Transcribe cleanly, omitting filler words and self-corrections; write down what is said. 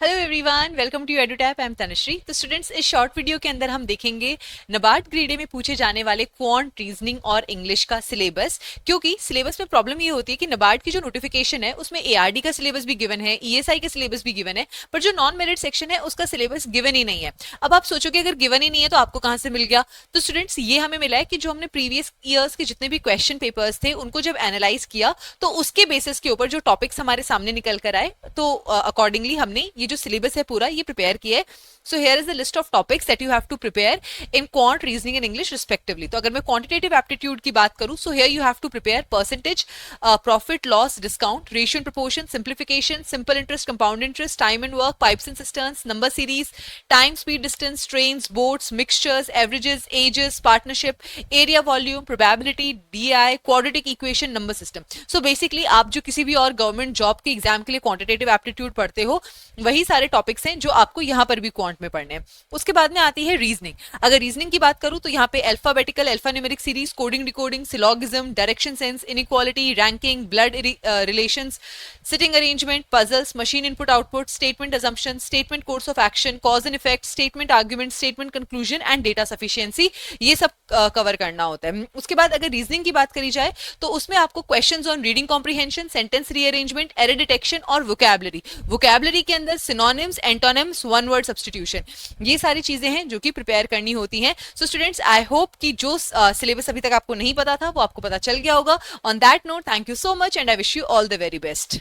Hello everyone, welcome to Edutap. I am Tanushree. तो students, इस short video के अंदर हम देखेंगे नबार्ड ग्रेड ए में पूछे जाने वाले क्वांट, रीजनिंग और इंग्लिश का सिलेबस। क्योंकि सिलेबस में प्रॉब्लम ये होती है कि नबार्ड की जो नोटिफिकेशन है उसमें एआरडी का सिलेबस भी गिवन है, ईएसआई का सिलेबस भी गिवन है, पर जो नॉन मेरिट सेक्शन है उसका सिलेबस गिवन ही नहीं है। अब आप सोचोगे अगर गिवन ही नहीं है तो आपको कहाँ से मिल गया? तो स्टूडेंट्स, ये हमें मिला है कि जो हमने प्रीवियस ईयर्स के जितने भी क्वेश्चन पेपर्स थे उनको जब एनालाइज किया तो उसके बेसिस के ऊपर जो टॉपिक्स हमारे सामने निकल कर आए, तो अकॉर्डिंगली हमने ये जो सिलेबस है पूरा ये प्रिपेयर किया है। So here is the list of topics that you have to prepare in quant, reasoning and English respectively. तो अगर मैं क्वांटिटेटिव एप्टीट्यूड की बात करूं, so here you have to prepare percentage, profit loss, discount, ratio and proportion, simplification, simple interest, compound interest, time and work, pipes and cisterns, number series, time, speed, distance, trains, boats, mixtures, averages, ages, partnership, area, volume, probability, DI, quadratic equation, number system. So basically आप जो किसी भी और government job के exam के लिए quantitative aptitude पढ़ते हो वही सारे टॉपिक्स हैं जो आपको यहाँ पर भी क्वांट में पढ़ने हैं। उसके बाद में आती है रीजनिंग। अगर रीजनिंग की बात करूं तो यहाँ पे alphabetical, alphanumeric series, coding, decoding, syllogism, direction sense, inequality, ranking, blood relations, sitting arrangement, puzzles, machine input output, statement assumption, statement course of action, cause and effect, statement argument, statement conclusion and data sufficiency, ये सब cover करना होता है। उसके बाद अगर reasoning की बात करी जाए तो उसमें आपको questions on reading comprehension, sentence rearrangement, error detection और वोकैबुलरी के अंदर synonyms, antonyms, one word substitution, ये सारी चीजें हैं जो कि प्रिपेयर करनी होती हैं। सो स्टूडेंट्स, आई होप कि जो सिलेबस अभी तक आपको नहीं पता था वो आपको पता चल गया होगा। On that note, thank you so much and I wish you all the very best.